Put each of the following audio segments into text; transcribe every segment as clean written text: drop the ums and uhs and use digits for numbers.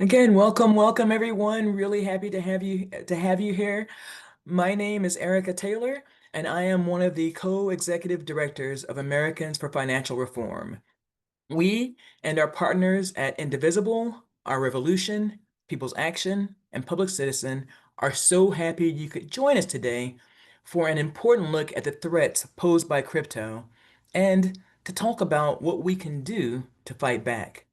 Again, welcome everyone. Really happy to have you here. My name is Ericka Taylor, and I am one of the co-executive directors of Americans for Financial Reform. We and our partners at Indivisible, Our Revolution, People's Action, and Public Citizen are so happy you could join us today for an important look at the threats posed by crypto and to talk about what we can do to fight back.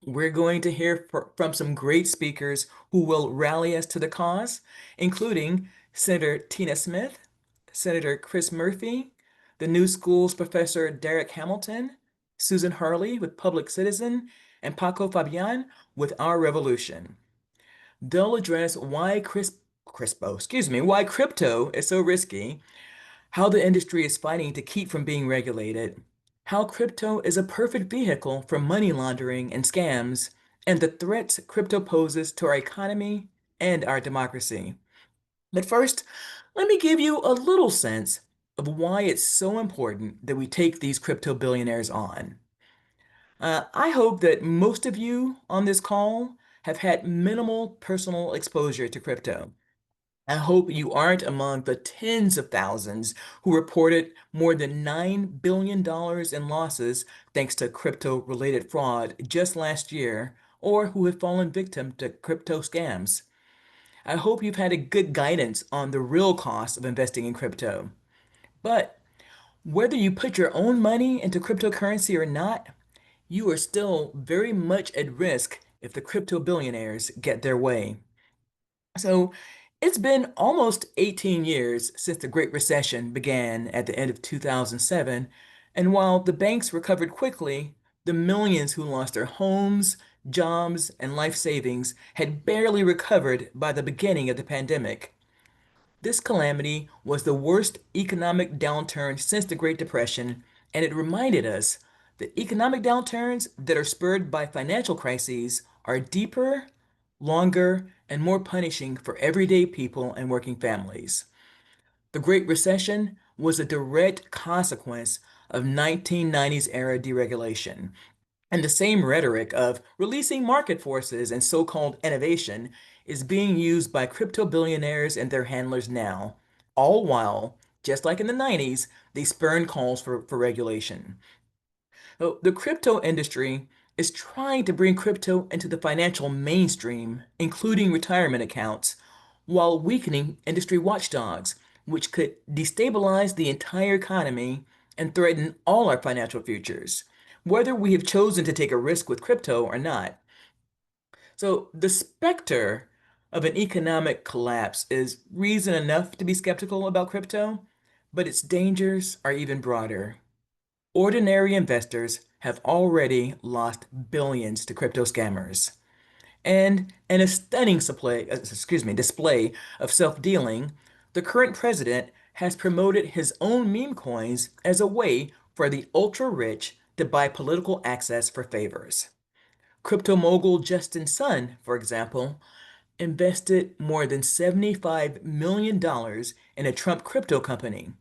We're going to hear from some great speakers who will rally us to the cause, including Senator Tina Smith, Senator Chris Murphy, the New Schools Professor Darrick Hamilton, Susan Harley with Public Citizen, and Paco Fabian with Our Revolution. They'll address why crypto is so risky, how the industry is fighting to keep from being regulated, how crypto is a perfect vehicle for money laundering and scams, and the threats crypto poses to our economy and our democracy. But first, let me give you a little sense of why it's so important that we take these crypto billionaires on. I hope that most of you on this call have had minimal personal exposure to crypto. I hope you aren't among the tens of thousands who reported more than $9 billion in losses thanks to crypto-related fraud just last year, or who have fallen victim to crypto scams. I hope you've had a good guidance on the real cost of investing in crypto. But whether you put your own money into cryptocurrency or not, you are still very much at risk if the crypto billionaires get their way. So it's been almost 18 years since the Great Recession began at the end of 2007, and while the banks recovered quickly, the millions who lost their homes, jobs, and life savings had barely recovered by the beginning of the pandemic. This calamity was the worst economic downturn since the Great Depression, and it reminded us that economic downturns that are spurred by financial crises are deeper, longer, and more punishing for everyday people and working families. The Great Recession was a direct consequence of 1990s era deregulation, and the same rhetoric of releasing market forces and so-called innovation is being used by crypto billionaires and their handlers now, all while, just like in the 90s, they spurn calls for regulation. So the crypto industry is trying to bring crypto into the financial mainstream, including retirement accounts, while weakening industry watchdogs, which could destabilize the entire economy and threaten all our financial futures, whether we have chosen to take a risk with crypto or not. So the specter of an economic collapse is reason enough to be skeptical about crypto, but its dangers are even broader. Ordinary investors have already lost billions to crypto scammers. And in a stunning display of self-dealing, the current president has promoted his own meme coins as a way for the ultra-rich to buy political access for favors. Crypto mogul Justin Sun, for example, invested more than $75 million in a Trump crypto company.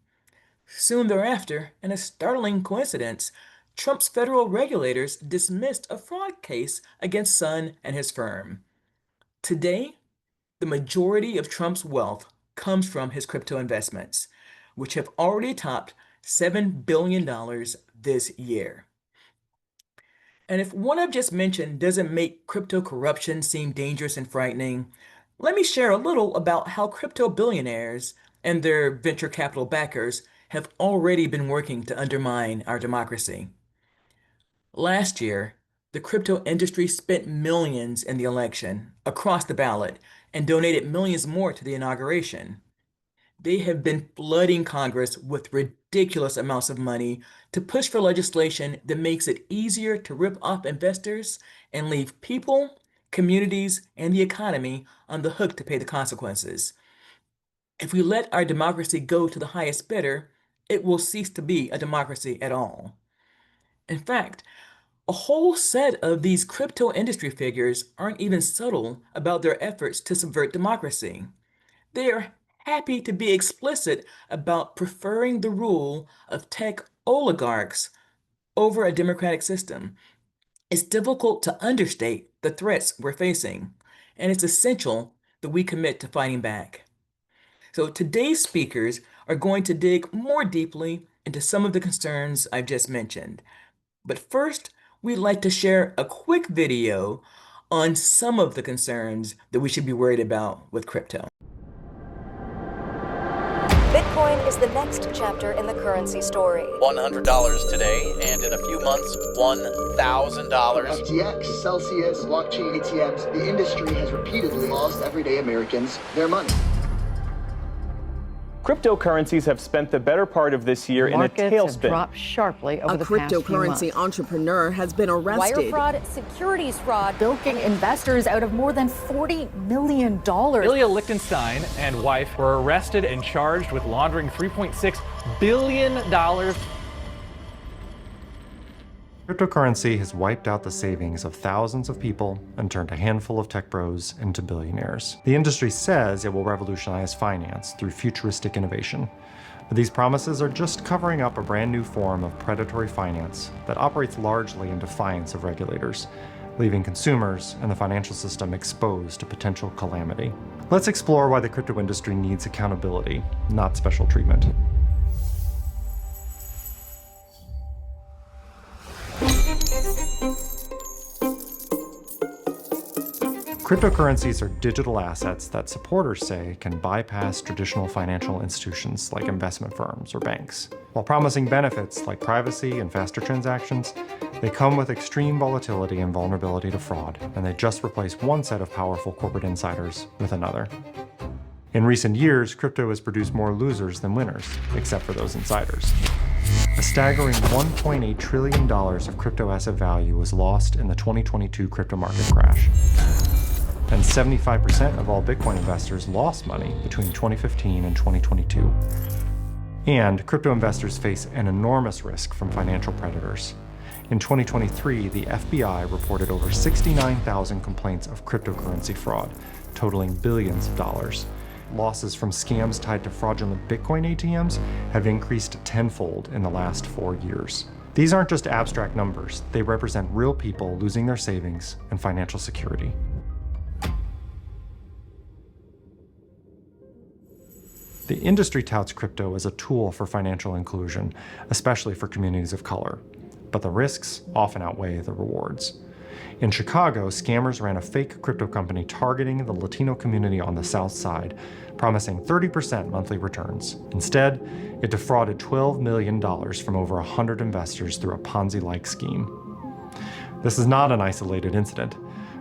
Soon thereafter, in a startling coincidence, Trump's federal regulators dismissed a fraud case against Sun and his firm. Today, the majority of Trump's wealth comes from his crypto investments, which have already topped $7 billion this year. And if what I've just mentioned doesn't make crypto corruption seem dangerous and frightening, let me share a little about how crypto billionaires and their venture capital backers have already been working to undermine our democracy. Last year, the crypto industry spent millions in the election across the ballot and donated millions more to the inauguration. They have been flooding Congress with ridiculous amounts of money to push for legislation that makes it easier to rip off investors and leave people, communities, and the economy on the hook to pay the consequences. If we let our democracy go to the highest bidder, it will cease to be a democracy at all. In fact, a whole set of these crypto industry figures aren't even subtle about their efforts to subvert democracy. They are happy to be explicit about preferring the rule of tech oligarchs over a democratic system. It's difficult to understate the threats we're facing, and it's essential that we commit to fighting back. So today's speakers are going to dig more deeply into some of the concerns I've just mentioned. But first, we'd like to share a quick video on some of the concerns that we should be worried about with crypto. Bitcoin is the next chapter in the currency story. $100 today, and in a few months, $1,000. FTX, Celsius, blockchain ATMs, the industry has repeatedly lost everyday Americans their money. Cryptocurrencies have spent the better part of this year in a tailspin. Markets have dropped sharply over the past few months. A cryptocurrency entrepreneur has been arrested. Wire fraud, securities fraud, Bilking investors out of more than $40 million. Ilya Lichtenstein and wife were arrested and charged with laundering $3.6 billion. Cryptocurrency has wiped out the savings of thousands of people and turned a handful of tech bros into billionaires. The industry says it will revolutionize finance through futuristic innovation. But these promises are just covering up a brand new form of predatory finance that operates largely in defiance of regulators, leaving consumers and the financial system exposed to potential calamity. Let's explore why the crypto industry needs accountability, not special treatment. Cryptocurrencies are digital assets that supporters say can bypass traditional financial institutions like investment firms or banks. While promising benefits like privacy and faster transactions, they come with extreme volatility and vulnerability to fraud, and they just replace one set of powerful corporate insiders with another. In recent years, crypto has produced more losers than winners, except for those insiders. A staggering $1.8 trillion of crypto asset value was lost in the 2022 crypto market crash. And 75% of all Bitcoin investors lost money between 2015 and 2022. And crypto investors face an enormous risk from financial predators. In 2023, the FBI reported over 69,000 complaints of cryptocurrency fraud, totaling billions of dollars. Losses from scams tied to fraudulent Bitcoin ATMs have increased tenfold in the last 4 years. These aren't just abstract numbers, they represent real people losing their savings and financial security. The industry touts crypto as a tool for financial inclusion, especially for communities of color. But the risks often outweigh the rewards. In Chicago, scammers ran a fake crypto company targeting the Latino community on the South Side, promising 30% monthly returns. Instead, it defrauded $12 million from over 100 investors through a Ponzi-like scheme. This is not an isolated incident.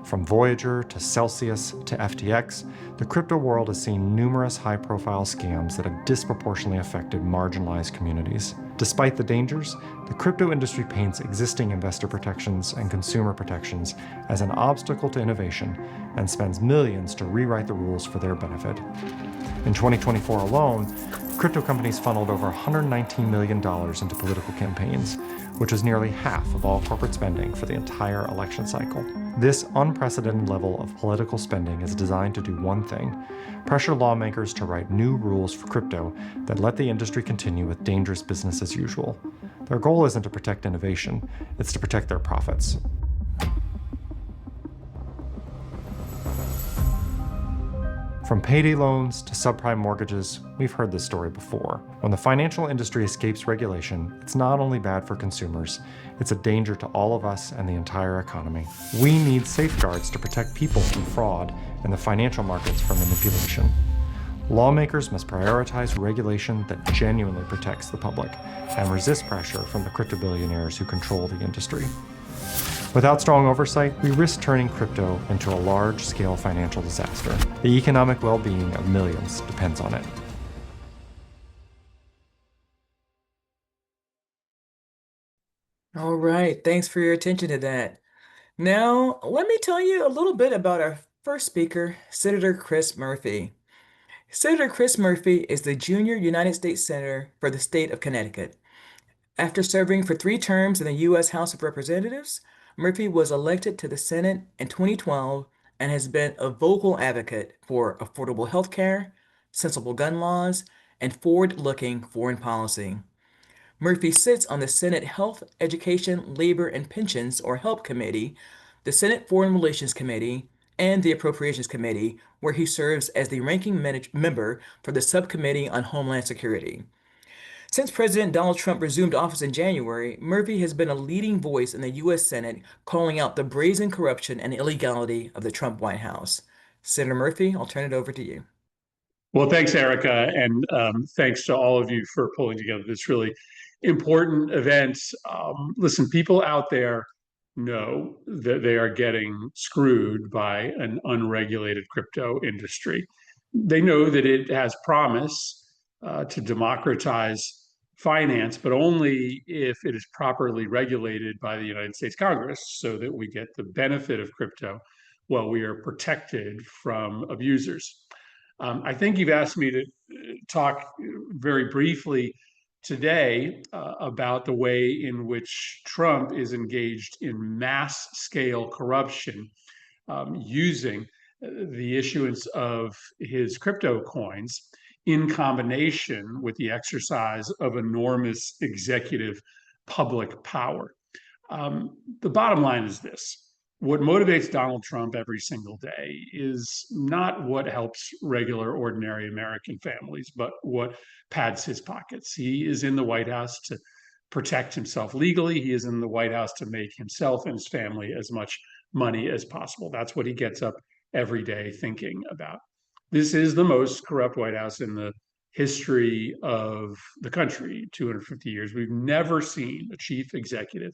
From Voyager to Celsius to FTX, the crypto world has seen numerous high-profile scams that have disproportionately affected marginalized communities. Despite the dangers, the crypto industry paints existing investor protections and consumer protections as an obstacle to innovation and spends millions to rewrite the rules for their benefit. In 2024 alone, crypto companies funneled over $119 million into political campaigns, which is nearly half of all corporate spending for the entire election cycle. This unprecedented level of political spending is designed to do one thing: pressure lawmakers to write new rules for crypto that let the industry continue with dangerous business as usual. Their goal isn't to protect innovation, it's to protect their profits. From payday loans to subprime mortgages, we've heard this story before. When the financial industry escapes regulation, it's not only bad for consumers, it's a danger to all of us and the entire economy. We need safeguards to protect people from fraud and the financial markets from manipulation. Lawmakers must prioritize regulation that genuinely protects the public and resist pressure from the crypto billionaires who control the industry. Without strong oversight, we risk turning crypto into a large-scale financial disaster. The economic well-being of millions depends on it. All right, thanks for your attention to that. Now, let me tell you a little bit about our first speaker, Senator Chris Murphy. Senator Chris Murphy is the junior United States Senator for the state of Connecticut. After serving for 3 terms in the U.S. House of Representatives, Murphy was elected to the Senate in 2012 and has been a vocal advocate for affordable health care, sensible gun laws, and forward-looking foreign policy. Murphy sits on the Senate Health, Education, Labor, and Pensions, or HELP Committee, the Senate Foreign Relations Committee, and the Appropriations Committee, where he serves as the ranking member for the Subcommittee on Homeland Security. Since President Donald Trump resumed office in January, Murphy has been a leading voice in the U.S. Senate, calling out the brazen corruption and illegality of the Trump White House. Senator Murphy, I'll turn it over to you. Well, thanks, Ericka, and thanks to all of you for pulling together this really important event. Listen, people out there know that they are getting screwed by an unregulated crypto industry. They know that it has promise to democratize finance, but only if it is properly regulated by the United States Congress so that we get the benefit of crypto while we are protected from abusers. I think you've asked me to talk very briefly today about the way in which Trump is engaged in mass scale corruption using the issuance of his crypto coins in combination with the exercise of enormous executive public power. The bottom line is this. What motivates Donald Trump every single day is not what helps regular, ordinary American families, but what pads his pockets. He is in the White House to protect himself legally. He is in the White House to make himself and his family as much money as possible. That's what he gets up every day thinking about. This is the most corrupt White House in the history of the country, 250 years. We've never seen a chief executive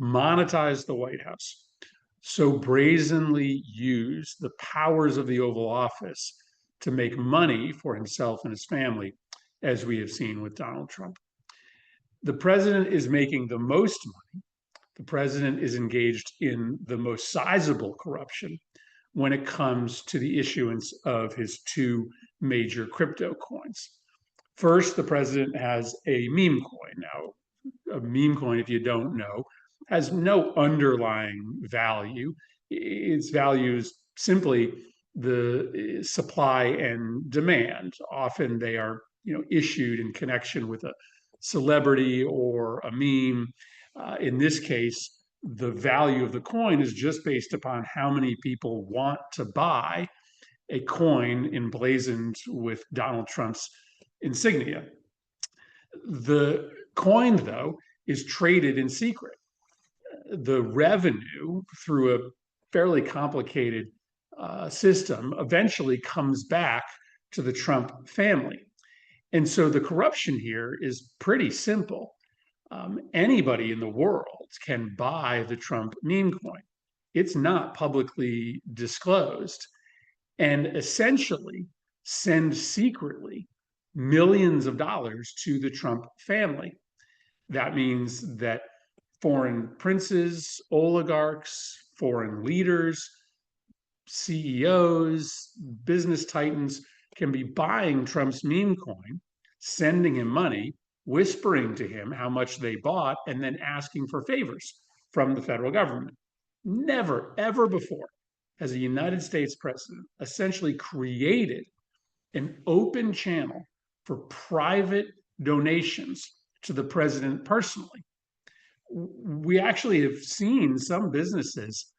monetize the White House, so brazenly use the powers of the Oval Office to make money for himself and his family, as we have seen with Donald Trump. The president is making the most money. The president is engaged in the most sizable corruption when it comes to the issuance of his two major crypto coins. First, the president has a meme coin. Now, a meme coin, if you don't know, has no underlying value. Its value is simply the supply and demand. Often they are, issued in connection with a celebrity or a meme. In this case, the value of the coin is just based upon how many people want to buy a coin emblazoned with Donald Trump's insignia. The coin, though, is traded in secret. The revenue through a fairly complicated system eventually comes back to the Trump family. And so the corruption here is pretty simple. Anybody in the world can buy the Trump meme coin. It's not publicly disclosed, and essentially send secretly millions of dollars to the Trump family. That means that foreign princes, oligarchs, foreign leaders, CEOs, business titans can be buying Trump's meme coin, sending him money, whispering to him how much they bought, and then asking for favors from the federal government. Never, ever before has a United States president essentially created an open channel for private donations to the president personally. We actually have seen some businesses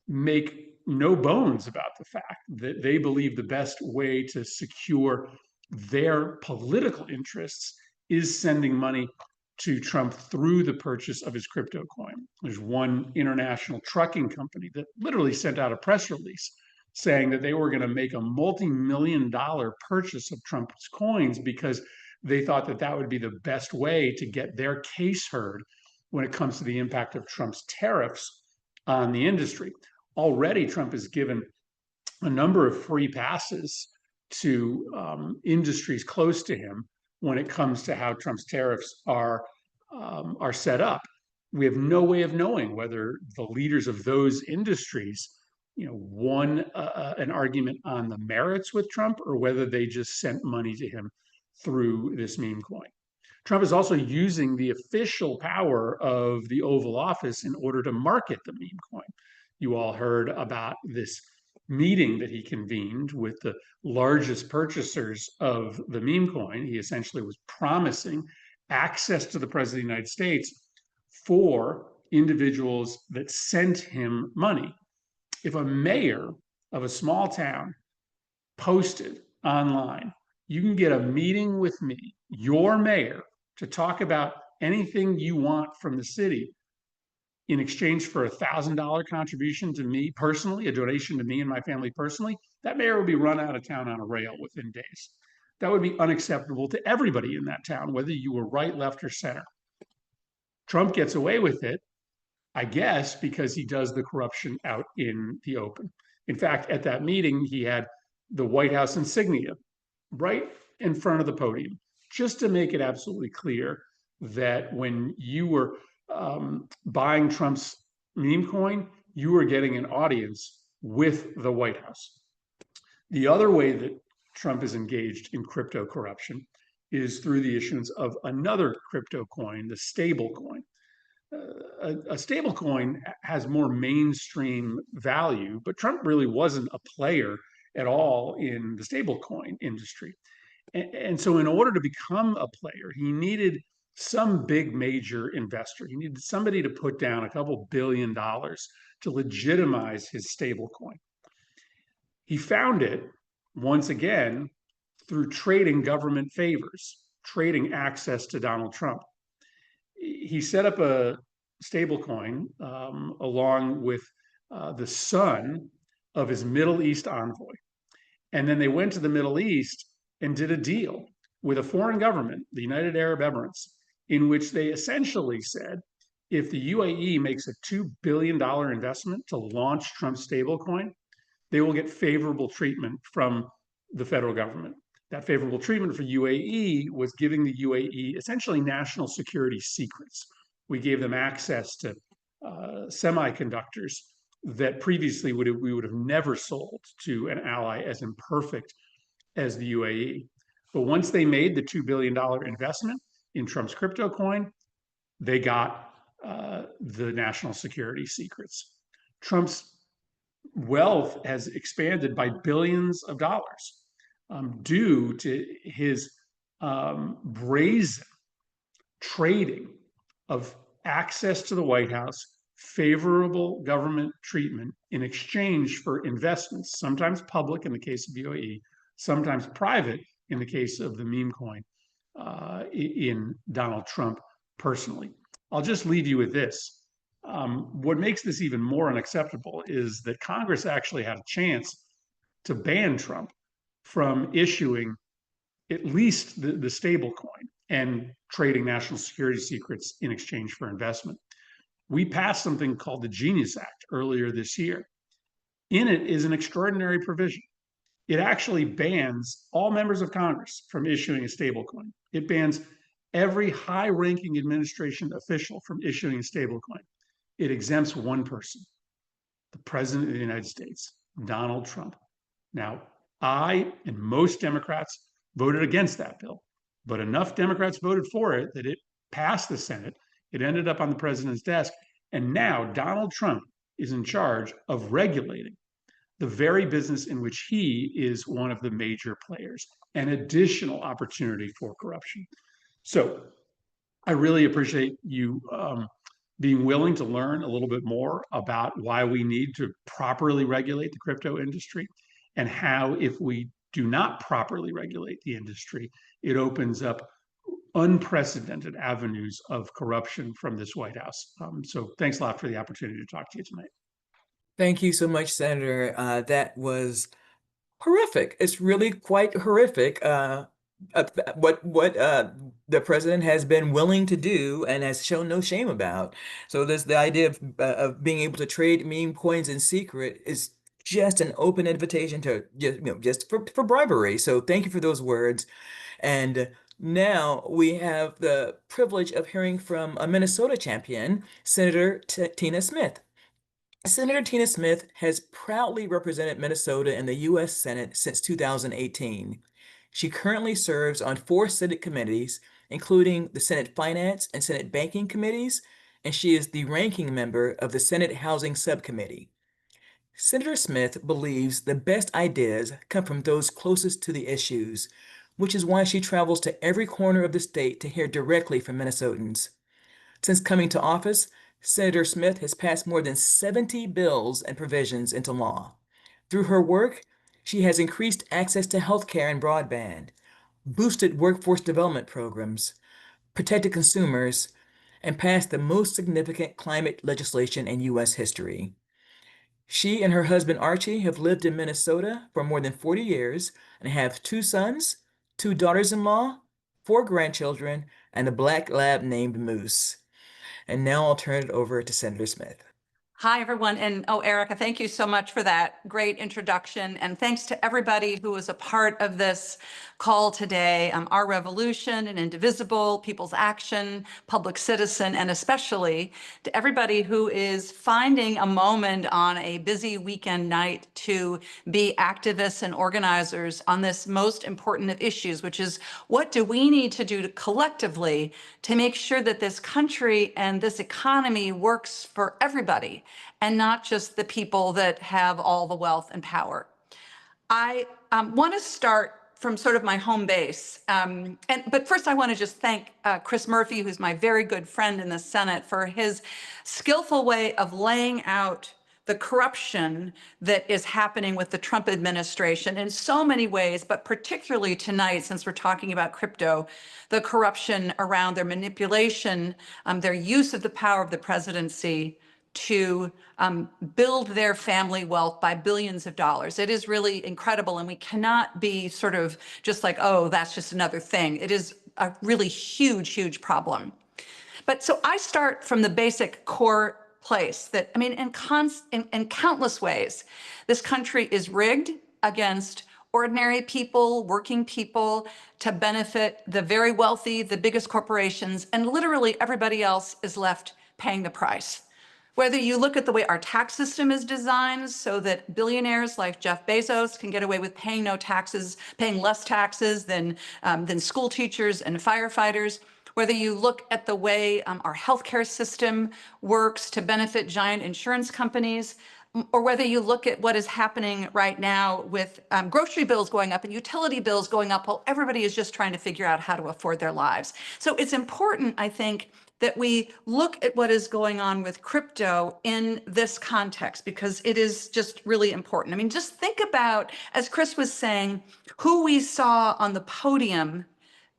make no bones about the fact that they believe the best way to secure their political interests is sending money to Trump through the purchase of his crypto coin. There's one international trucking company that literally sent out a press release saying that they were going to make a multi-million-dollar purchase of Trump's coins because they thought that that would be the best way to get their case heard when it comes to the impact of Trump's tariffs on the industry. Already, Trump has given a number of free passes to industries close to him when it comes to how Trump's tariffs are set up. We have no way of knowing whether the leaders of those industries, won an argument on the merits with Trump or whether they just sent money to him through this meme coin. Trump is also using the official power of the Oval Office in order to market the meme coin. You all heard about this meeting that he convened with the largest purchasers of the meme coin. He essentially was promising access to the President of the United States for individuals that sent him money. If a mayor of a small town posted online, you can get a meeting with me, your mayor, to talk about anything you want from the city in exchange for $1,000 contribution to me personally, a donation to me and my family personally, that mayor would be run out of town on a rail within days. That would be unacceptable to everybody in that town, whether you were right, left, or center. Trump gets away with it, I guess, because he does the corruption out in the open. In fact, at that meeting, he had the White House insignia right in front of the podium, just to make it absolutely clear that when you were buying Trump's meme coin, you were getting an audience with the White House. The other way that Trump is engaged in crypto corruption is through the issuance of another crypto coin, the stable coin. A stable coin has more mainstream value, but Trump really wasn't a player at all in the stable coin industry. And so in order to become a player, he needed some big major investor. He needed somebody to put down a couple $1 billion to legitimize his stable coin. He found it, once again, through trading government favors, trading access to Donald Trump. He set up a stablecoin along with the son of his Middle East envoy. And then they went to the Middle East and did a deal with a foreign government, the United Arab Emirates, in which they essentially said, if the UAE makes a $2 billion investment to launch Trump's stablecoin, they will get favorable treatment from the federal government. That favorable treatment for UAE was giving the UAE essentially national security secrets. We gave them access to semiconductors that previously we would have never sold to an ally as imperfect as the UAE. But once they made the $2 billion investment in Trump's crypto coin, they got the national security secrets. Trump's wealth has expanded by billions of dollars due to his brazen trading of access to the White House, favorable government treatment in exchange for investments, sometimes public in the case of UAE, sometimes private in the case of the meme coin in Donald Trump personally. I'll just leave you with this. What makes this even more unacceptable is that Congress actually had a chance to ban Trump from issuing at least the stable coin and trading national security secrets in exchange for investment. We passed something called the Genius Act earlier this year. In it is an extraordinary provision. It actually bans all members of Congress from issuing a stablecoin. It bans every high-ranking administration official from issuing a stablecoin. It exempts one person, the President of the United States, Donald Trump. Now, I and most Democrats voted against that bill, but enough Democrats voted for it that it passed the Senate. It ended up on the president's desk, and now Donald Trump is in charge of regulating the very business in which he is one of the major players, an additional opportunity for corruption. So I really appreciate you being willing to learn a little bit more about why we need to properly regulate the crypto industry and how, if we do not properly regulate the industry, it opens up unprecedented avenues of corruption from this White House. So thanks a lot for the opportunity to talk to you tonight. Thank you so much, Senator. That was horrific. It's really quite horrific. What the president has been willing to do and has shown no shame about. So the idea of being able to trade meme coins in secret is just an open invitation to just for bribery. So thank you for those words. And now we have the privilege of hearing from a Minnesota champion, Senator Tina Smith. Senator Tina Smith has proudly represented Minnesota in the U.S. Senate since 2018. She currently serves on 4 Senate committees, including the Senate Finance and Senate Banking Committees, and she is the ranking member of the Senate Housing Subcommittee. Senator Smith believes the best ideas come from those closest to the issues, which is why she travels to every corner of the state to hear directly from Minnesotans. Since coming to office, Senator Smith has passed more than 70 bills and provisions into law. Through her work, she has increased access to health care and broadband, boosted workforce development programs, protected consumers, and passed the most significant climate legislation in U.S. history. She and her husband Archie have lived in Minnesota for more than 40 years and have 2 sons, 2 daughters-in-law, 4 grandchildren, and a black lab named Moose. And now I'll turn it over to Senator Smith. Hi, everyone. And Ericka, thank you so much for that great introduction. And thanks to everybody who was a part of this call today. Our Revolution and Indivisible, People's Action, Public Citizen, and especially to everybody who is finding a moment on a busy weekend night to be activists and organizers on this most important of issues, which is what do we need to do collectively to make sure that this country and this economy works for everybody and not just the people that have all the wealth and power. I want to start from sort of my home base. But first I want to just thank Chris Murphy, who's my very good friend in the Senate, for his skillful way of laying out the corruption that is happening with the Trump administration in so many ways, but particularly tonight, since we're talking about crypto, the corruption around their manipulation, their use of the power of the presidency to build their family wealth by billions of dollars. It is really incredible, and we cannot be sort of just like, oh, that's just another thing. It is a really huge, huge problem. But so I start from the basic core place that, I mean, in countless ways, this country is rigged against ordinary people, working people, to benefit the very wealthy, the biggest corporations, and literally everybody else is left paying the price. Whether you look at the way our tax system is designed so that billionaires like Jeff Bezos can get away with paying no taxes, paying less taxes than school teachers and firefighters, whether you look at the way our healthcare system works to benefit giant insurance companies, or whether you look at what is happening right now with grocery bills going up and utility bills going up while everybody is just trying to figure out how to afford their lives. So it's important, I think, that we look at what is going on with crypto in this context, because it is just really important. I mean, just think about, as Chris was saying, who we saw on the podium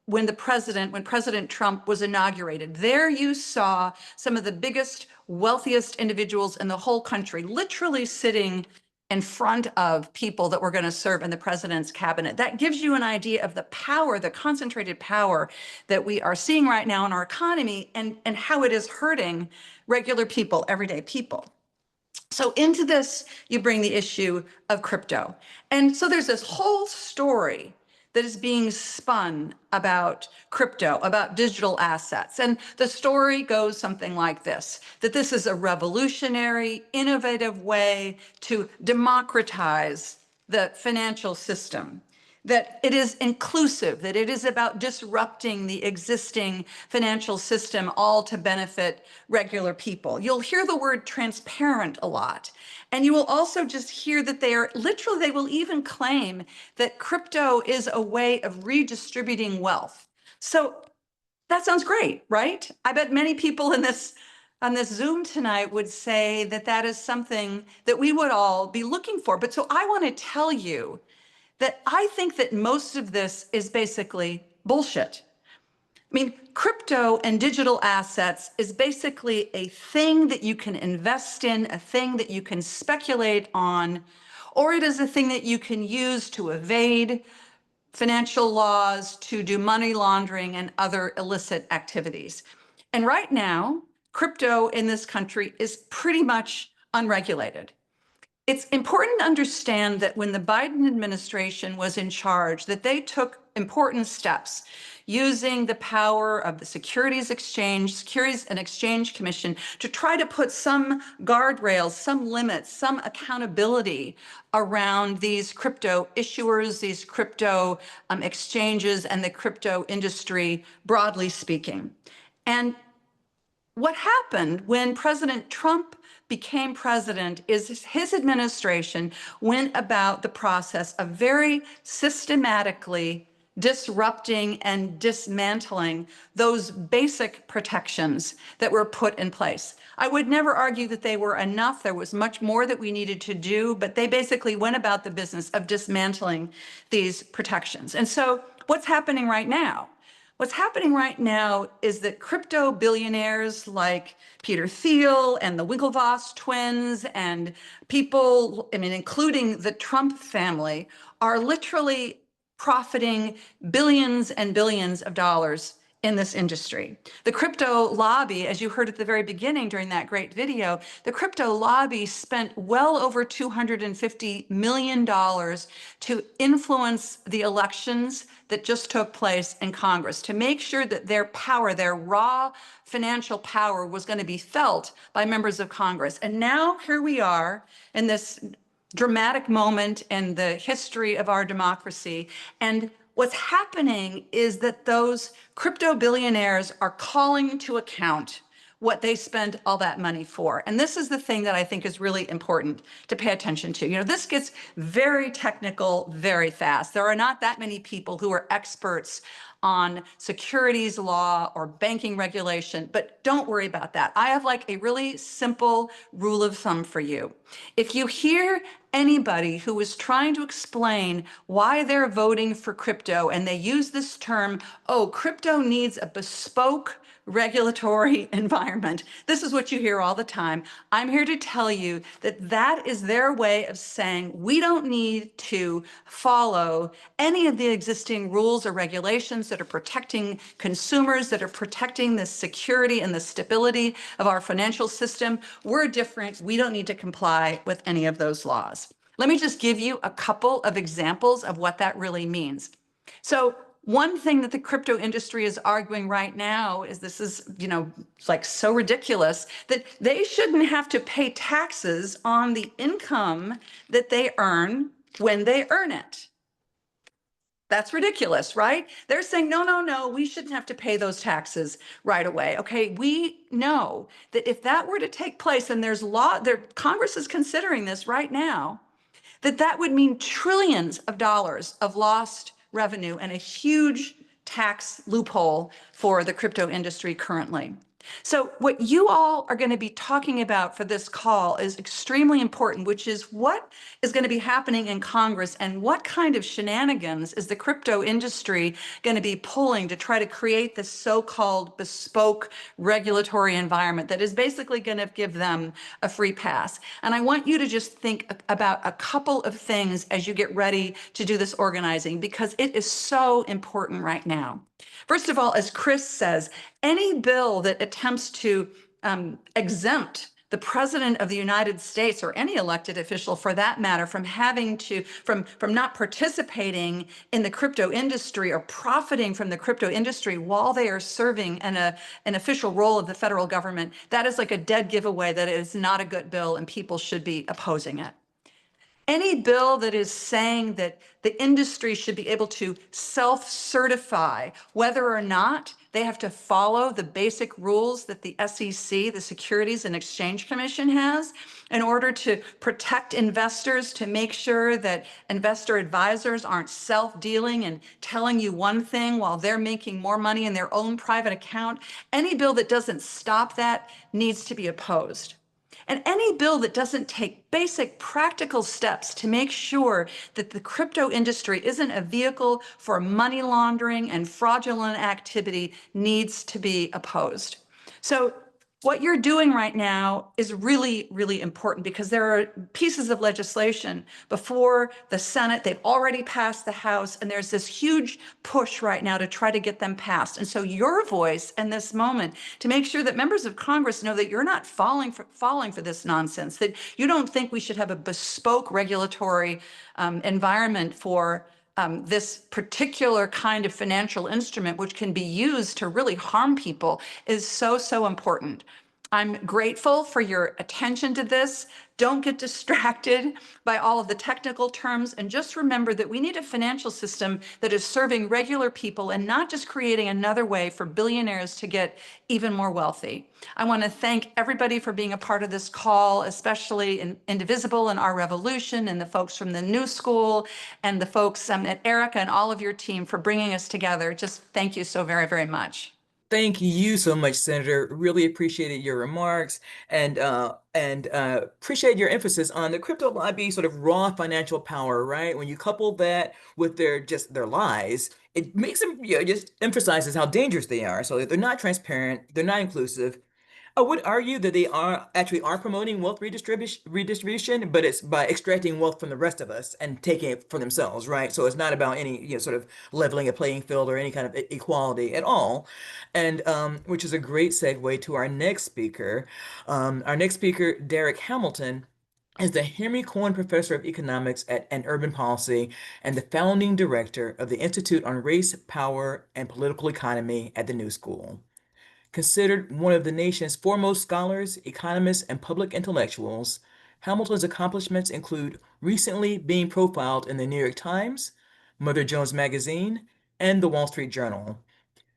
when President Trump was inaugurated. There you saw some of the biggest, wealthiest individuals in the whole country, literally sitting in front of people that were going to serve in the president's cabinet. That gives you an idea of the power, the concentrated power that we are seeing right now in our economy, and how it is hurting regular people, everyday people. So into this, you bring the issue of crypto. And so there's this whole story that is being spun about crypto, about digital assets. And the story goes something like this, that this is a revolutionary, innovative way to democratize the financial system, that it is inclusive, that it is about disrupting the existing financial system, all to benefit regular people. You'll hear the word transparent a lot. And you will also just hear that they will even claim that crypto is a way of redistributing wealth. So that sounds great, right? I bet many people on this Zoom tonight would say that that is something that we would all be looking for. But so I want to tell you that I think that most of this is basically bullshit. I mean, crypto and digital assets is basically a thing that you can invest in, a thing that you can speculate on, or it is a thing that you can use to evade financial laws, to do money laundering and other illicit activities. And right now, crypto in this country is pretty much unregulated. It's important to understand that when the Biden administration was in charge, that they took important steps using the power of the Securities and Exchange Commission to try to put some guardrails, some limits, some accountability around these crypto issuers, these crypto exchanges, and the crypto industry, broadly speaking. And what happened when President Trump became president is his administration went about the process of very systematically disrupting and dismantling those basic protections that were put in place. I would never argue that they were enough. There was much more that we needed to do, but they basically went about the business of dismantling these protections. And so what's happening right now? What's happening right now is that crypto billionaires like Peter Thiel and the Winklevoss twins and people, I mean, including the Trump family, are literally profiting billions and billions of dollars in this industry. The crypto lobby, as you heard at the very beginning during that great video, the crypto lobby spent well over $250 million to influence the elections that just took place in Congress, to make sure that their power, their raw financial power, was going to be felt by members of Congress. And now here we are in this dramatic moment in the history of our democracy. And what's happening is that those crypto billionaires are calling to account what they spend all that money for. And this is the thing that I think is really important to pay attention to. You know, this gets very technical very fast. There are not that many people who are experts on securities law or banking regulation, but don't worry about that. I have like a really simple rule of thumb for you. If you hear anybody who is trying to explain why they're voting for crypto and they use this term, oh, crypto needs a bespoke regulatory environment. This is what you hear all the time. I'm here to tell you that that is their way of saying we don't need to follow any of the existing rules or regulations that are protecting consumers, that are protecting the security and the stability of our financial system. We're different. We don't need to comply with any of those laws. Let me just give you a couple of examples of what that really means. So one thing that the crypto industry is arguing right now is this is, you know, like so ridiculous that they shouldn't have to pay taxes on the income that they earn when they earn it. That's ridiculous, right? They're saying, no, no, no, we shouldn't have to pay those taxes right away. Okay, we know that if that were to take place, and there's law, Congress is considering this right now, that would mean trillions of dollars of lost revenue and a huge tax loophole for the crypto industry currently. So what you all are going to be talking about for this call is extremely important, which is what is going to be happening in Congress and what kind of shenanigans is the crypto industry going to be pulling to try to create this so-called bespoke regulatory environment that is basically going to give them a free pass. And I want you to just think about a couple of things as you get ready to do this organizing, because it is so important right now. First of all, as Chris says, any bill that attempts to exempt the president of the United States or any elected official for that matter from having to, from not participating in the crypto industry or profiting from the crypto industry while they are serving in an official role of the federal government, that is like a dead giveaway that it is not a good bill and people should be opposing it. Any bill that is saying that the industry should be able to self-certify whether or not they have to follow the basic rules that the SEC, the Securities and Exchange Commission, has in order to protect investors, to make sure that investor advisors aren't self-dealing and telling you one thing while they're making more money in their own private account. Any bill that doesn't stop that needs to be opposed. And any bill that doesn't take basic practical steps to make sure that the crypto industry isn't a vehicle for money laundering and fraudulent activity needs to be opposed. So what you're doing right now is really, really important because there are pieces of legislation before the Senate. They've already passed the House, and there's this huge push right now to try to get them passed. And so your voice in this moment to make sure that members of Congress know that you're not falling for this nonsense, that you don't think we should have a bespoke regulatory environment for this particular kind of financial instrument, which can be used to really harm people, is so, so important. I'm grateful for your attention to this. Don't get distracted by all of the technical terms, and just remember that we need a financial system that is serving regular people and not just creating another way for billionaires to get even more wealthy. I want to thank everybody for being a part of this call, especially in Indivisible and Our Revolution, and the folks from the New School, and the folks at Ericka and all of your team for bringing us together. Just thank you so very, very much. Thank you so much, Senator. Really appreciated your remarks and appreciate your emphasis on the crypto lobby sort of raw financial power, right? When you couple that with their lies, it makes them, just emphasizes how dangerous they are. So they're not transparent, they're not inclusive. I would argue that they are promoting wealth redistribution, but it's by extracting wealth from the rest of us and taking it for themselves, right? So it's not about any, sort of leveling a playing field or any kind of equality at all. And which is a great segue to our next speaker. Our next speaker, Darrick Hamilton, is the Henry Cohen Professor of Economics and Urban Policy and the founding director of the Institute on Race, Power, and Political Economy at the New School. Considered one of the nation's foremost scholars, economists, and public intellectuals, Hamilton's accomplishments include recently being profiled in the New York Times, Mother Jones Magazine, and the Wall Street Journal.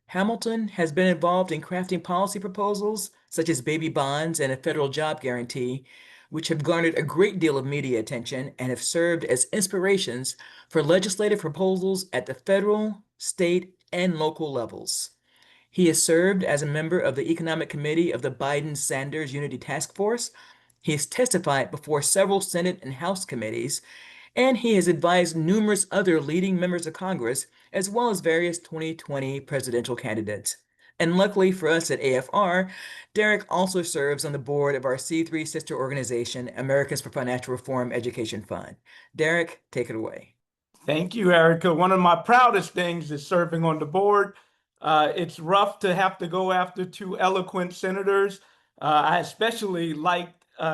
Hamilton has been involved in crafting policy proposals such as baby bonds and a federal job guarantee, which have garnered a great deal of media attention and have served as inspirations for legislative proposals at the federal, state, and local levels. He has served as a member of the Economic Committee of the Biden-Sanders Unity Task Force. He has testified before several Senate and House committees, and he has advised numerous other leading members of Congress, as well as various 2020 presidential candidates. And luckily for us at AFR, Darrick also serves on the board of our C3 sister organization, Americans for Financial Reform Education Fund. Darrick, take it away. Thank you, Ericka. One of my proudest things is serving on the board. It's rough to have to go after two eloquent senators. I especially like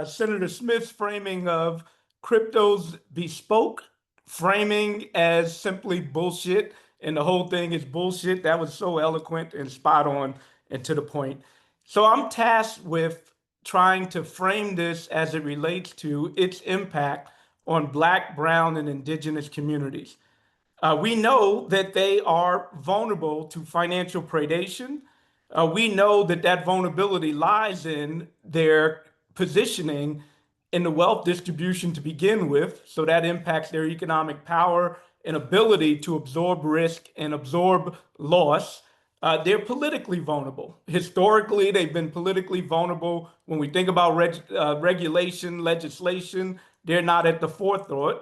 Senator Smith's framing of crypto's bespoke framing as simply bullshit, and the whole thing is bullshit. That was so eloquent and spot on and to the point. So I'm tasked with trying to frame this as it relates to its impact on Black, Brown, and Indigenous communities. We know that they are vulnerable to financial predation. We know that that vulnerability lies in their positioning in the wealth distribution to begin with. So that impacts their economic power and ability to absorb risk and absorb loss. They're politically vulnerable. Historically, they've been politically vulnerable. When we think about regulation, legislation, they're not at the forefront.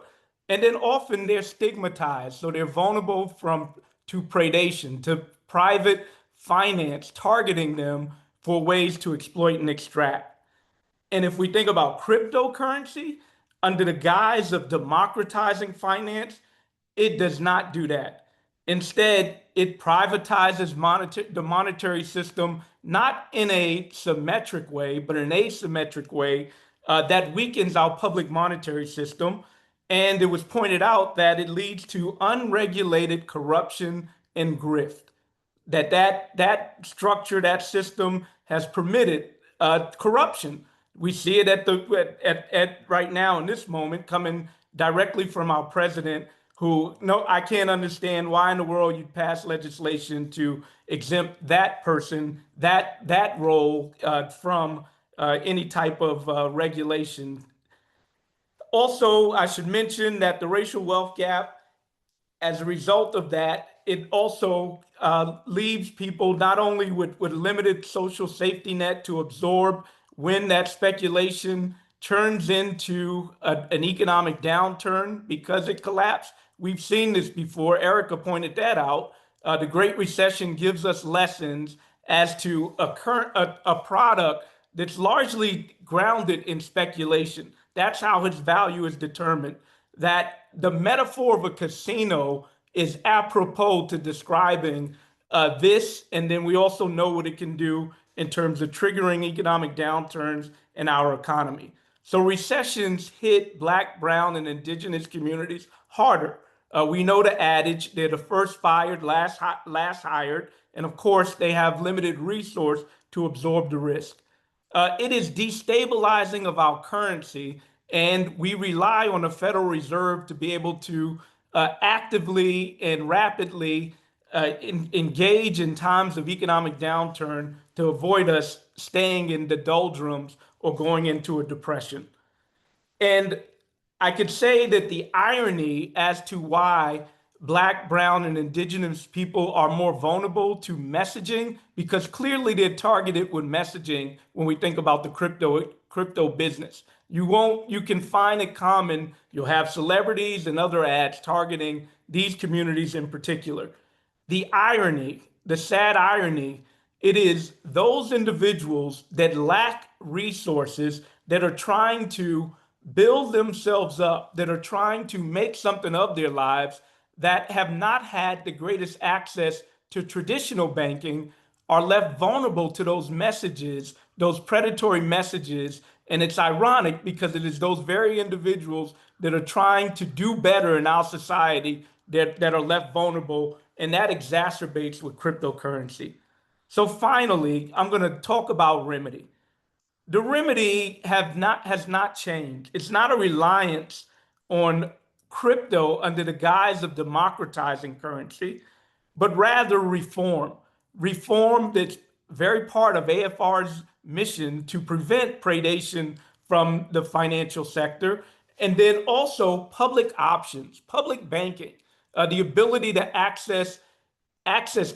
And then often they're stigmatized. So they're vulnerable to predation, to private finance, targeting them for ways to exploit and extract. And if we think about cryptocurrency, under the guise of democratizing finance, it does not do that. Instead, it privatizes the monetary system, not in a symmetric way, but in an asymmetric way that weakens our public monetary system. And it was pointed out that it leads to unregulated corruption and grift. That structure, that system has permitted corruption. We see it at right now in this moment coming directly from our president, who, no, I can't understand why in the world you'd pass legislation to exempt that person, that role from any type of regulation. Also, I should mention that the racial wealth gap, as a result of that, it also leaves people not only with limited social safety net to absorb when that speculation turns into an economic downturn because it collapsed. We've seen this before. Ericka pointed that out. The Great Recession gives us lessons as to a product that's largely grounded in speculation. That's how its value is determined. That the metaphor of a casino is apropos to describing this, and then we also know what it can do in terms of triggering economic downturns in our economy. So recessions hit Black, Brown, and Indigenous communities harder. We know the adage, they're the first fired, last hired, and of course they have limited resource to absorb the risk. It is destabilizing of our currency, and we rely on the Federal Reserve to be able to actively and rapidly engage in times of economic downturn to avoid us staying in the doldrums or going into a depression. And I could say that the irony as to why Black, Brown, and Indigenous people are more vulnerable to messaging, because clearly they're targeted with messaging when we think about the crypto business. You can find it common. You'll have celebrities and other ads targeting these communities in particular. The irony, the sad irony, it is those individuals that lack resources, that are trying to build themselves up, that are trying to make something of their lives, that have not had the greatest access to traditional banking, are left vulnerable to those messages, those predatory messages. And it's ironic because it is those very individuals that are trying to do better in our society that are left vulnerable, and that exacerbates with cryptocurrency. So finally, I'm going to talk about remedy. The remedy has not changed. It's not a reliance on crypto under the guise of democratizing currency, but rather reform. Reform that's very part of AFR's mission to prevent predation from the financial sector. And then also public options, public banking, the ability to access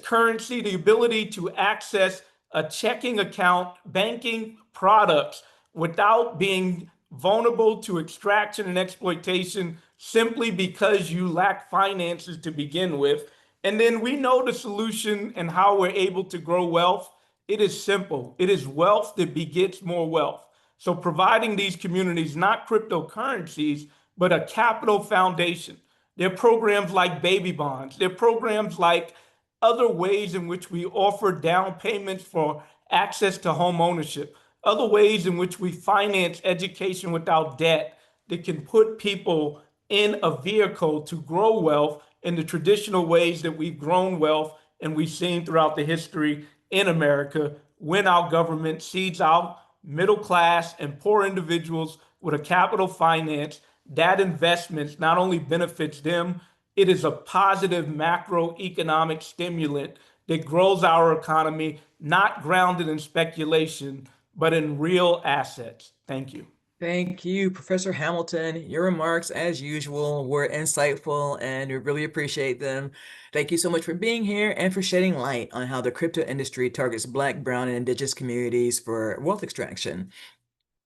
currency, the ability to access a checking account, banking products without being vulnerable to extraction and exploitation simply because you lack finances to begin with. And then we know the solution and how we're able to grow wealth. It is simple. It is wealth that begets more wealth. So providing these communities not cryptocurrencies, but a capital foundation. There are programs like baby bonds. There are programs like other ways in which we offer down payments for access to home ownership, other ways in which we finance education without debt that can put people in a vehicle to grow wealth in the traditional ways that we've grown wealth and we've seen throughout the history in America, when our government seeds out middle class and poor individuals with a capital finance. That investment not only benefits them, it is a positive macroeconomic stimulant that grows our economy, not grounded in speculation, but in real assets. Thank you. Thank you, Professor Hamilton. Your remarks, as usual, were insightful and we really appreciate them. Thank you so much for being here and for shedding light on how the crypto industry targets Black, Brown, and Indigenous communities for wealth extraction.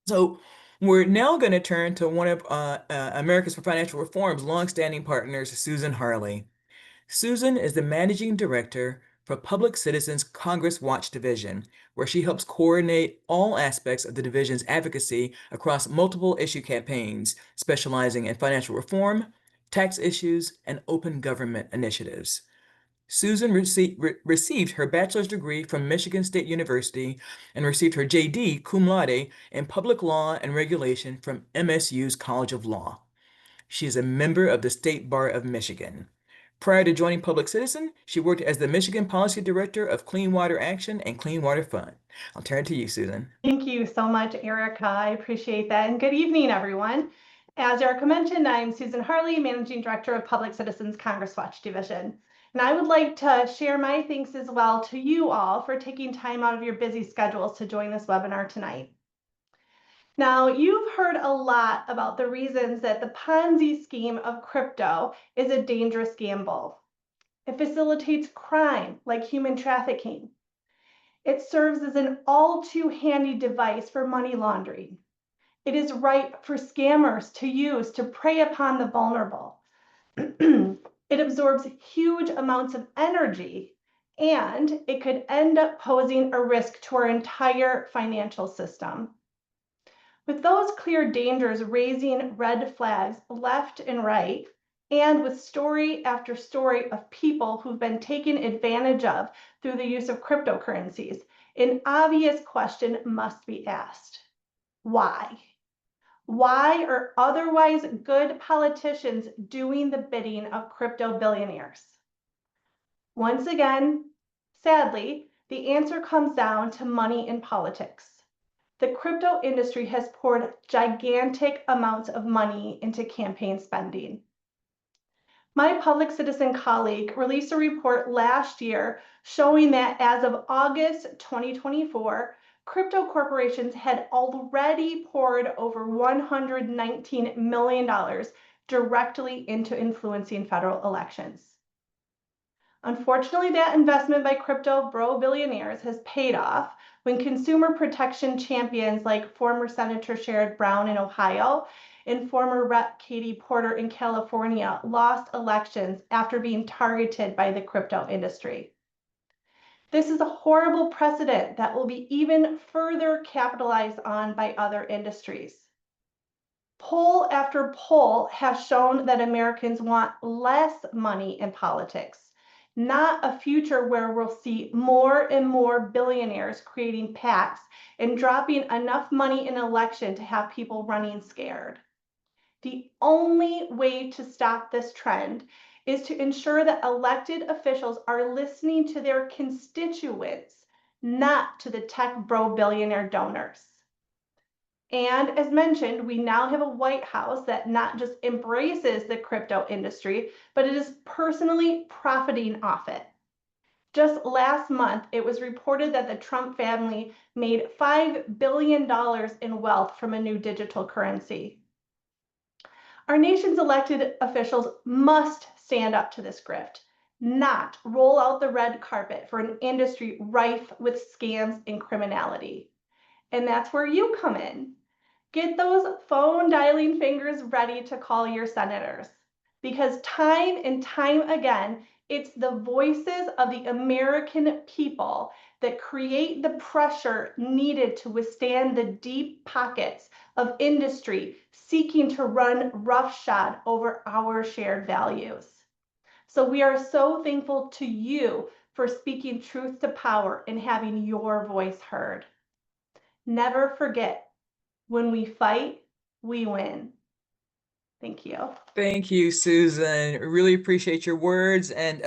So we're now going to turn to one of Americans for Financial Reform's longstanding partners, Susan Harley. Susan is the managing director for Public Citizens Congress Watch Division, where she helps coordinate all aspects of the division's advocacy across multiple issue campaigns, specializing in financial reform, tax issues, and open government initiatives. Susan received her bachelor's degree from Michigan State University and received her JD cum laude in public law and regulation from MSU's College of Law. She is a member of the State Bar of Michigan. Prior to joining Public Citizen, she worked as the Michigan Policy Director of Clean Water Action and Clean Water Fund. I'll turn it to you, Susan. Thank you so much, Ericka. I appreciate that. And good evening, everyone. As Ericka mentioned, I'm Susan Harley, Managing Director of Public Citizens Congress Watch Division. And I would like to share my thanks as well to you all for taking time out of your busy schedules to join this webinar tonight. Now, you've heard a lot about the reasons that the Ponzi scheme of crypto is a dangerous gamble. It facilitates crime like human trafficking. It serves as an all-too-handy device for money laundering. It is ripe for scammers to use to prey upon the vulnerable. It absorbs huge amounts of energy, and it could end up posing a risk to our entire financial system. With those clear dangers raising red flags left and right, and with story after story of people who've been taken advantage of through the use of cryptocurrencies, an obvious question must be asked. Why? Why are otherwise good politicians doing the bidding of crypto billionaires? Once again, sadly, the answer comes down to money in politics. the crypto industry has poured gigantic amounts of money into campaign spending. My public citizen colleague released a report last year showing that as of August 2024, crypto corporations had already poured over $119 million directly into influencing federal elections. Unfortunately, that investment by crypto billionaires has paid off when consumer protection champions like former Senator Sherrod Brown in Ohio and former Rep. Katie Porter in California lost elections after being targeted by the crypto industry. This is a horrible precedent that will be even further capitalized on by other industries. Poll after poll has shown that Americans want less money in politics, not a future where we'll see more and more billionaires creating PACs and dropping enough money in an election to have people running scared. The only way to stop this trend is to ensure that elected officials are listening to their constituents, not to the tech billionaire donors. And as mentioned, we now have a White House that not just embraces the crypto industry, but it is personally profiting off it. Just last month, it was reported that the Trump family made $5 billion in wealth from a new digital currency. Our nation's elected officials must stand up to this grift, not roll out the red carpet for an industry rife with scams and criminality. And that's where you come in. Get those phone dialing fingers ready to call your senators, because time and time again, it's the voices of the American people that create the pressure needed to withstand the deep pockets of industry seeking to run roughshod over our shared values. So we are so thankful to you for speaking truth to power and having your voice heard. Never forget, when we fight, we win. Thank you. Thank you, Susan. Really appreciate your words and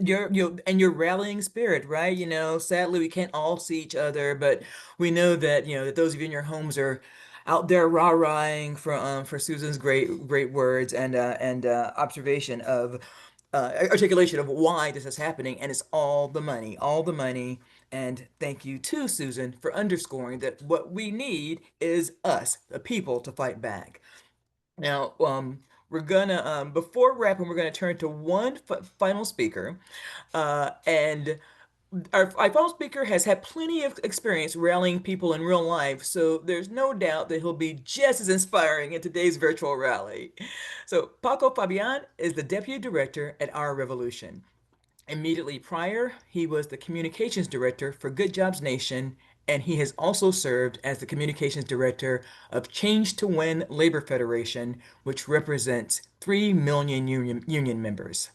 your rallying spirit, right? Sadly we can't all see each other, but we know that that those of you in your homes are out there rah-rahing for Susan's great words and observation of articulation of why this is happening, and it's all the money, all the money. And thank you too, Susan, for underscoring that what we need is us, the people, to fight back. Now, we're gonna before wrapping, we're gonna turn to one final speaker, and our final speaker has had plenty of experience rallying people in real life, so there's no doubt that he'll be just as inspiring in today's virtual rally. So, Paco Fabian is the Deputy Director at Our Revolution. Immediately prior, he was the Communications Director for Good Jobs Nation, and he has also served as the Communications Director of Change to Win Labor Federation, which represents 3 million union members.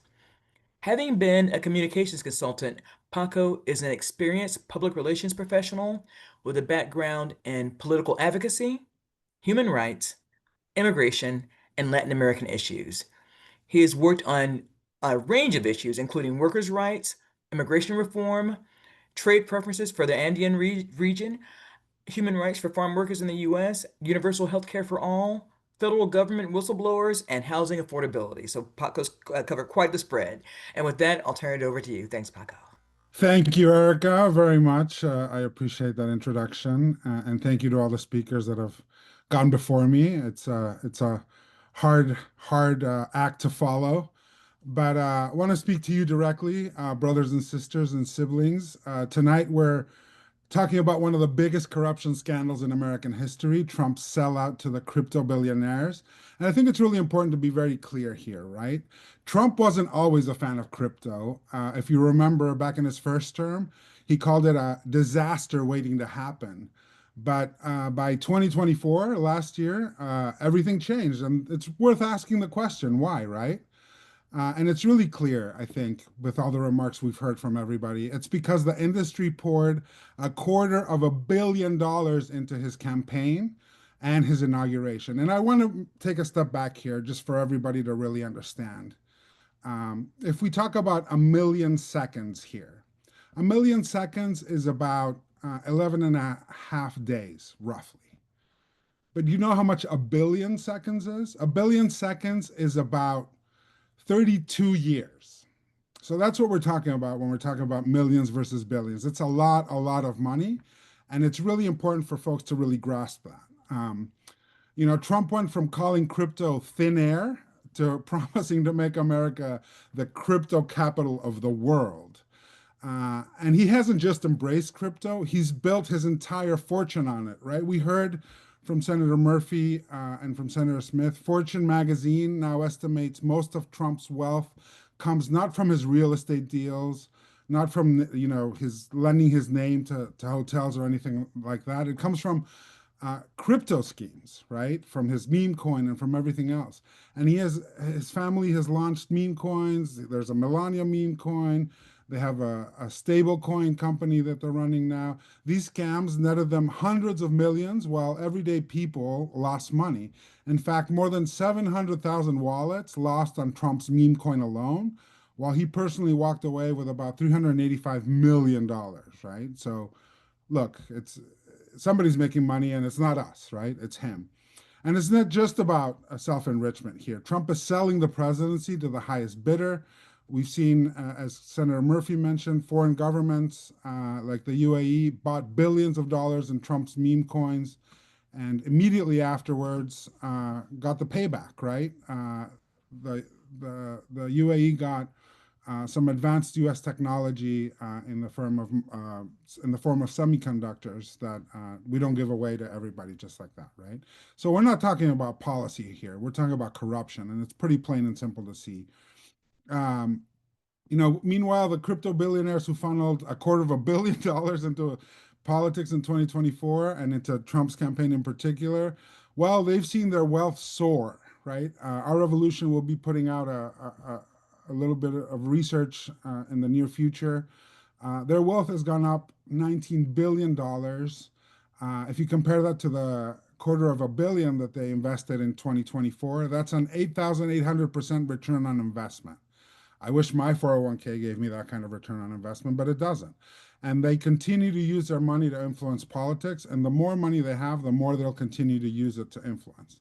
Having been a communications consultant, Paco is an experienced public relations professional with a background in political advocacy, human rights, immigration, and Latin American issues. He has worked on a range of issues, including workers' rights, immigration reform, trade preferences for the Andean region, human rights for farm workers in the U.S., universal health care for all, federal government whistleblowers, and housing affordability. So Paco's covered quite the spread. And with that, I'll turn it over to you. Thanks, Paco. Thank you, Ericka, very much. I appreciate that introduction, and thank you to all the speakers that have gone before me. It's a hard act to follow, but I want to speak to you directly, brothers and sisters and siblings. Tonight we're talking about one of the biggest corruption scandals in American history, Trump's sellout to the crypto billionaires. And I think it's really important to be very clear here, right? Trump wasn't always a fan of crypto. If you remember back in his first term, he called it a disaster waiting to happen. But by 2024, last year, everything changed. And it's worth asking the question, why, right? And it's really clear, I think, with all the remarks we've heard from everybody. It's because the industry poured $250 million into his campaign and his inauguration. And I want to take a step back here just for everybody to really understand. If we talk about a million seconds here, a million seconds is about 11 and a half days, roughly. But do you know how much a billion seconds is? A billion seconds is about 32 years. So that's what we're talking about when we're talking about millions versus billions. It's a lot of money. And it's really important for folks to really grasp that. Trump went from calling crypto thin air to promising to make America the crypto capital of the world. And he hasn't just embraced crypto, he's built his entire fortune on it, right? We heard from Senator Murphy and from Senator Smith. Fortune magazine now estimates most of Trump's wealth comes not from his real estate deals, not from his lending his name to hotels or anything like that. It comes from crypto schemes, right? From his meme coin and from everything else. And his family has launched meme coins. There's a Melania meme coin. They have a stable coin company that they're running now. These scams netted them hundreds of millions while everyday people lost money. In fact, more than 700,000 wallets lost on Trump's meme coin alone, while he personally walked away with about $385 million, right? So look, somebody's making money and it's not us, right? It's him. And it's not just about self-enrichment here. Trump is selling the presidency to the highest bidder. We've seen, as Senator Murphy mentioned, foreign governments like the UAE bought billions of dollars in Trump's meme coins and immediately afterwards got the payback, right? The UAE got some advanced U.S. technology in the form of semiconductors that we don't give away to everybody just like that, right? So we're not talking about policy here. We're talking about corruption, and it's pretty plain and simple to see. Meanwhile, the crypto billionaires who funneled $250 million into politics in 2024 and into Trump's campaign in particular, well, they've seen their wealth soar, right? Our revolution will be putting out a little bit of research in the near future. Their wealth has gone up $19 billion. If you compare that to the $250 million that they invested in 2024, that's an 8,800% return on investment. I wish my 401k gave me that kind of return on investment, but it doesn't. And they continue to use their money to influence politics. And the more money they have, the more they'll continue to use it to influence,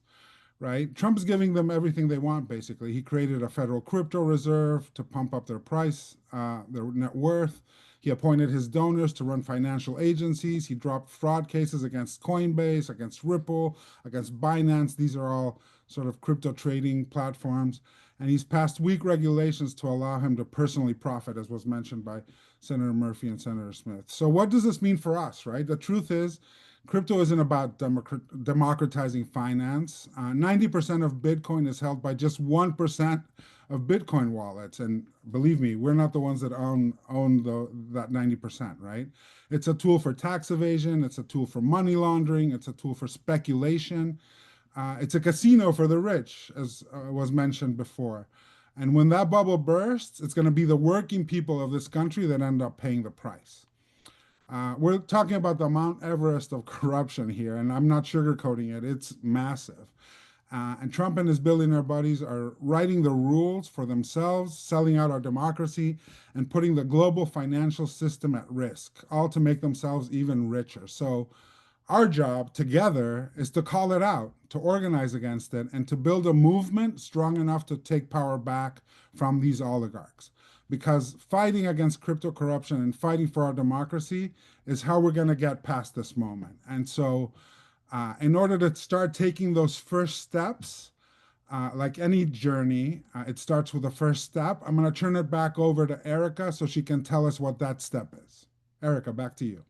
right? Trump's giving them everything they want, basically. He created a federal crypto reserve to pump up their price, their net worth. He appointed his donors to run financial agencies. He dropped fraud cases against Coinbase, against Ripple, against Binance. These are all sort of crypto trading platforms. And he's passed weak regulations to allow him to personally profit, as was mentioned by Senator Murphy and Senator Smith. So what does this mean for us, right? The truth is, crypto isn't about democratizing finance. 90% of Bitcoin is held by just 1% of Bitcoin wallets. And believe me, we're not the ones that own that 90%, right? It's a tool for tax evasion. It's a tool for money laundering. It's a tool for speculation. It's a casino for the rich, as was mentioned before. And when that bubble bursts, it's going to be the working people of this country that end up paying the price. We're talking about the Mount Everest of corruption here, and I'm not sugarcoating it. It's massive. And Trump and his billionaire buddies are writing the rules for themselves, selling out our democracy, and putting the global financial system at risk, all to make themselves even richer. So our job together is to call it out, to organize against it, and to build a movement strong enough to take power back from these oligarchs. Because fighting against crypto corruption and fighting for our democracy is how we're going to get past this moment. And so in order to start taking those first steps, like any journey, it starts with the first step. I'm going to turn it back over to Ericka so she can tell us what that step is. Ericka, back to you.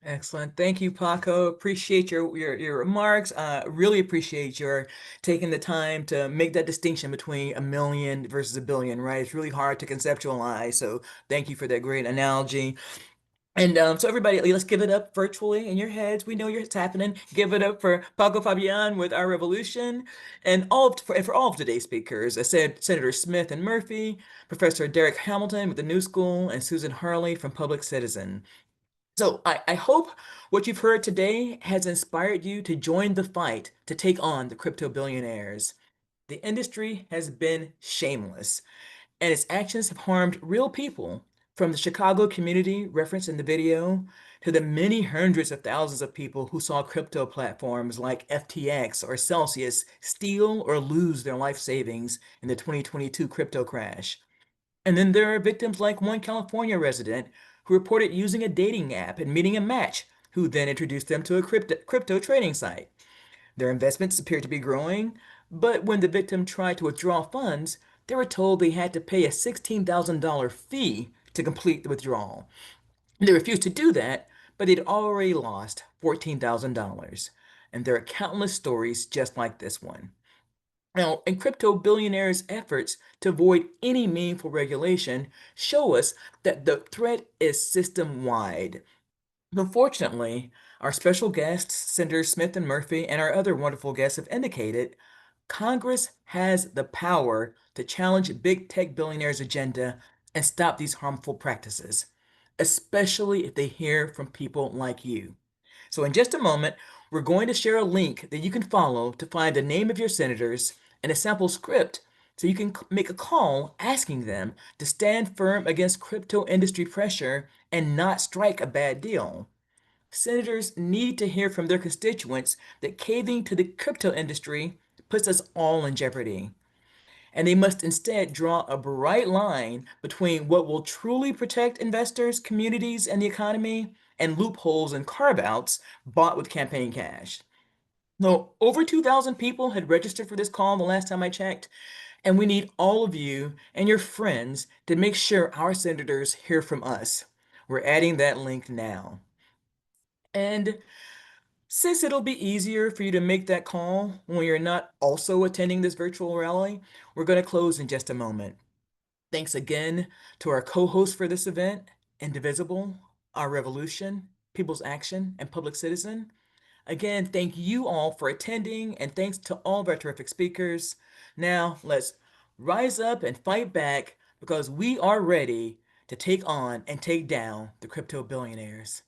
Excellent. Thank you, Paco. Appreciate your remarks. Really appreciate your taking the time to make that distinction between a million versus a billion, right? It's really hard to conceptualize. So thank you for that great analogy. And so everybody, let's give it up virtually in your heads. We know it's happening. Give it up for Paco Fabian with Our Revolution, and for all of today's speakers. I said Senator Smith and Murphy, Professor Darrick Hamilton with the New School, and Susan Harley from Public Citizen. So I hope what you've heard today has inspired you to join the fight to take on the crypto billionaires. The industry has been shameless, and its actions have harmed real people, From the Chicago community referenced in the video to the many hundreds of thousands of people who saw crypto platforms like FTX or Celsius steal or lose their life savings in the 2022 crypto crash. And then there are victims like one California resident who reported using a dating app and meeting a match, who then introduced them to a crypto trading site. Their investments appeared to be growing, but when the victim tried to withdraw funds, they were told they had to pay a $16,000 fee to complete the withdrawal. They refused to do that, but they'd already lost $14,000. And there are countless stories just like this one. Now, and crypto billionaires' efforts to avoid any meaningful regulation show us that the threat is system-wide. Unfortunately, our special guests, Senators Smith and Murphy, and our other wonderful guests have indicated Congress has the power to challenge big tech billionaires' agenda and stop these harmful practices, especially if they hear from people like you. So in just a moment, we're going to share a link that you can follow to find the name of your senators and a sample script so you can make a call asking them to stand firm against crypto industry pressure and not strike a bad deal. Senators need to hear from their constituents that caving to the crypto industry puts us all in jeopardy. And they must instead draw a bright line between what will truly protect investors, communities, and the economy, and loopholes and carve-outs bought with campaign cash. No, over 2,000 people had registered for this call the last time I checked, and we need all of you and your friends to make sure our senators hear from us. We're adding that link now. And since it'll be easier for you to make that call when you're not also attending this virtual rally, we're going to close in just a moment. Thanks again to our co-hosts for this event, Indivisible, Our Revolution, People's Action, and Public Citizen. Again, thank you all for attending, and thanks to all of our terrific speakers. Now, let's rise up and fight back because we are ready to take on and take down the crypto billionaires.